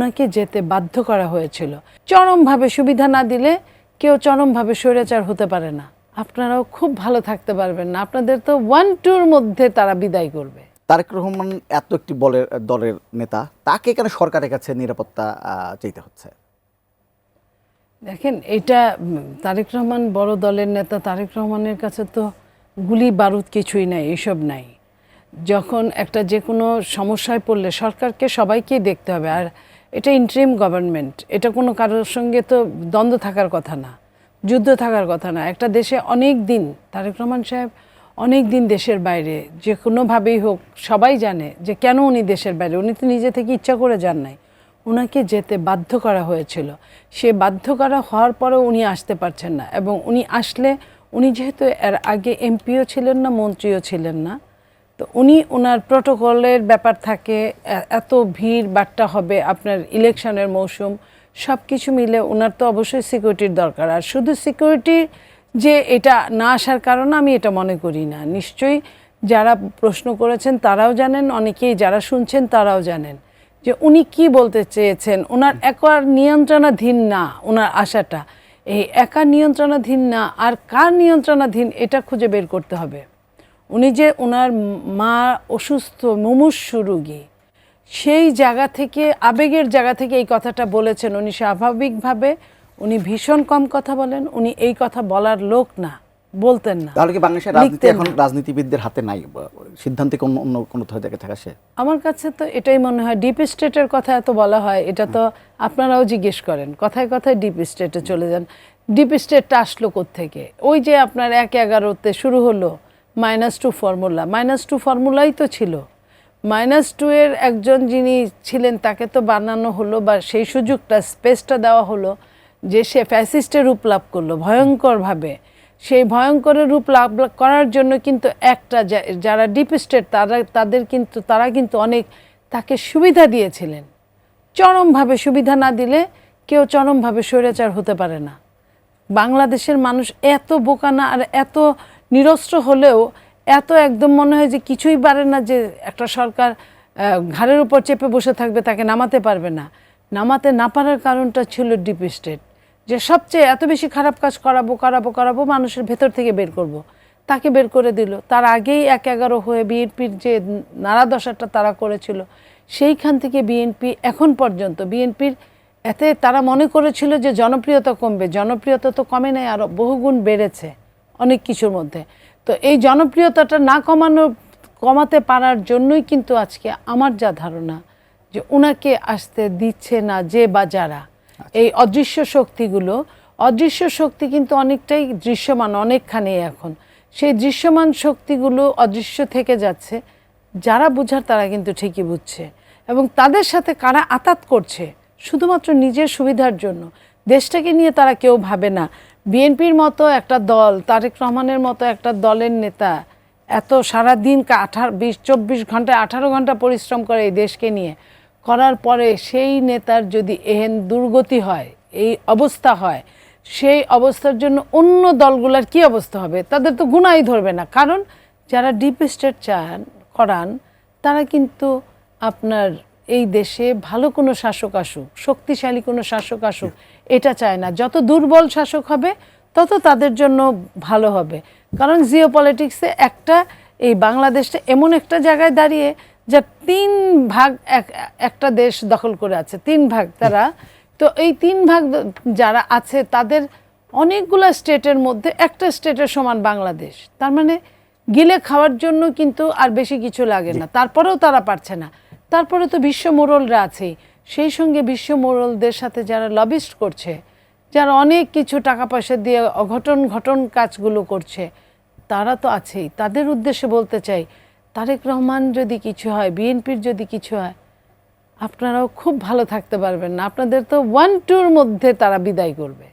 ওনাকে যেতে বাধ্য করা হয়েছিল। চরমভাবে সুবিধা না দিলে কেউ চরমভাবে স্বৈরাচার হতে পারে না। আপনারাও খুব ভালো থাকতে পারবেন না, আপনাদের তো 1-2-র মধ্যে তারা বিদায় করবে। তারেক রহমান এত একটি দলের নেতা, তাকে কেন সরকারের কাছে নিরাপত্তা চাইতে হচ্ছে? দেখেন, এটা তারেক রহমান বড় দলের নেতা, তারেক রহমানের কাছে তো গুলি বারুদ কিছুই নাই, এসব নাই। যখন একটা যে কোনো সমস্যায় পড়লে সরকারকে সবাইকেই দেখতে হবে। আর এটা ইন্টারিম গভর্নমেন্ট, এটা কোনো কারোর সঙ্গে তো দ্বন্দ্ব থাকার কথা না, যুদ্ধ থাকার কথা না। একটা দেশে অনেক দিন তারেক রহমান সাহেব অনেক দিন দেশের বাইরে, যে কোনোভাবেই হোক সবাই জানে যে কেন উনি দেশের বাইরে। উনি তো নিজে থেকে ইচ্ছা করে যান নাই, ওনাকে যেতে বাধ্য করা হয়েছিল। সে বাধ্য করা হওয়ার পরেও উনি আসতে পারছেন না। এবং উনি আসলে, উনি যেহেতু এর আগে এমপিও ছিলেন না, মন্ত্রীও ছিলেন না, তো উনি ওনার প্রোটোকলের ব্যাপার থাকে, এত ভিড় বাট্টা হবে, আপনার ইলেকশনের মৌসুম, সব কিছু মিলে ওনার তো অবশ্যই সিকিউরিটির দরকার। আর শুধু সিকিউরিটি যে এটা না আসার কারণে আমি এটা মনে করি না। নিশ্চয়ই যারা প্রশ্ন করেছেন তারাও জানেন, অনেকেই যারা শুনছেন তারাও জানেন যে উনি কি বলতে চেয়েছেন। ওনার একার নিয়ন্ত্রণাধীন না ওনার আশাটা, এই একা নিয়ন্ত্রণাধীন না, আর কার নিয়ন্ত্রণাধীন এটা খুঁজে বের করতে হবে। উনি যে ওনার মা অসুস্থ, মুমূর্ষু রোগী, সেই জায়গা থেকে, আবেগের জায়গা থেকে এই কথাটা বলেছেন। উনি স্বাভাবিকভাবে, উনি ভীষণ কম কথা বলেন, উনি এই কথা বলার লোক না, বলতেন না। তাহলে কি বাংলাদেশের রাজনীতি এখন রাজনীতিবিদদের হাতে নাই? সিদ্ধান্তে অন্য কোনো জায়গায় থাকা সে? আমার কাছে তো এটাই মনে হয়। ডিপ স্টেটের কথা এত বলা হয়, এটা তো আপনারাও জিজ্ঞেস করেন, কথায় কথায় ডিপ স্টেটে চলে যান। ডিপ স্টেটটা আসলো কোত্থেকে? ওই যে আপনার 1-11-তে শুরু হলো -2 ফর্মুলা, -2 ফর্মুলাই তো ছিল। -2 এর একজন যিনি ছিলেন তাকে তো বানানো হলো, বা সেই সুযোগটা, স্পেসটা দেওয়া হলো যে সে ফ্যাসিস্টের রূপ লাভ করলো ভয়ঙ্করভাবে। সেই ভয়ঙ্করের রূপ লাভ করার জন্য কিন্তু একটা যারা ডিপ স্টেট তারা কিন্তু অনেক তাকে সুবিধা দিয়েছিলেন। চরমভাবে সুবিধা না দিলে কেউ চরমভাবে স্বৈরাচার হতে পারে না। বাংলাদেশের মানুষ এত বোকা না, আর এত নিরস্ত্র হলেও এত একদম মনে হয় যে কিছুই পারে না, যে একটা সরকার ঘাড়ের উপর চেপে বসে থাকবে, তাকে নামাতে পারবে না। নামাতে না পারার কারণটা ছিল ডিপ স্টেট, যে সবচেয়ে এত বেশি খারাপ কাজ করাবো মানুষের ভেতর থেকে বের করব। তাকে বের করে দিল। তার আগেই 1-11 হয়ে বিএনপির যে নাড়াদশাটা তারা করেছিল, সেইখান থেকে বিএনপি এখন পর্যন্ত, বিএনপির এতে তারা মনে করেছিল যে জনপ্রিয়তা কমবে, জনপ্রিয়তা তো কমে নাই, আরও বহুগুণ বেড়েছে অনেক কিছুর মধ্যে। তো এই জনপ্রিয়তাটা না কমাতে পারার জন্যই কিন্তু আজকে আমার যা ধারণা যে ওনাকে আসতে দিচ্ছে না যে বা যারা এই অদৃশ্য শক্তিগুলো। অদৃশ্য শক্তি কিন্তু অনেকটাই দৃশ্যমান, অনেকখানি এখন সেই দৃশ্যমান শক্তিগুলো অদৃশ্য থেকে যাচ্ছে। যারা বুঝার তারা কিন্তু ঠিকই বুঝছে, এবং তাদের সাথে কারা আতাত করছে শুধুমাত্র নিজের সুবিধার জন্য, দেশটাকে নিয়ে তারা কেউ ভাবে না। বিএনপির মতো একটা দল, তারেক রহমানের মতো একটা দলের নেতা এত সারাদিন 24 ঘন্টা 18 ঘন্টা পরিশ্রম করে এই দেশকে নিয়ে, করার পরে সেই নেতার যদি এহেন দুর্গতি হয়, এই অবস্থা হয়, সেই অবস্থার জন্য অন্য দলগুলোর কি অবস্থা হবে? তাদের তো গুনাই ধরবে না। কারণ যারা ডিপ স্টেট করান তারা কিন্তু আপনার এই দেশে ভালো কোনো শাসক আসুক, শক্তিশালী কোনো শাসক আসুক, এটা চায় না। যত দুর্বল শাসক হবে তত তাদের জন্য ভালো হবে। কারণ জিও পলিটিক্সে এই বাংলাদেশটা এমন একটা জায়গায় দাঁড়িয়ে যা 3 ভাগ একটা দেশ দখল করে আছে, 3 ভাগ তারা। তো এই 3 ভাগ যারা আছে তাদের অনেকগুলো স্টেটের মধ্যে একটা স্টেটের সমান বাংলাদেশ। তার মানে গিলে খাওয়ার জন্য কিন্তু আর বেশি কিছু লাগে না। তারপরেও তারা পারছে না। তারপরে তো বিশ্ব মোড়লরা আছেই, সেই সঙ্গে বিশ্ব মোড়লদের সাথে যারা লবিস্ট করছে, যারা অনেক কিছু টাকা পয়সা দিয়ে ঘটন কাজগুলো করছে, তারা তো আছেই। তাদের উদ্দেশ্যে বলতে চাই, তারেক রহমান যদি কিছু হয়, বিএনপির যদি কিছু হয়, আপনারাও খুব ভালো থাকতে পারবেন না। আপনাদের তো 1-2-র মধ্যে তারা বিদায় করবে।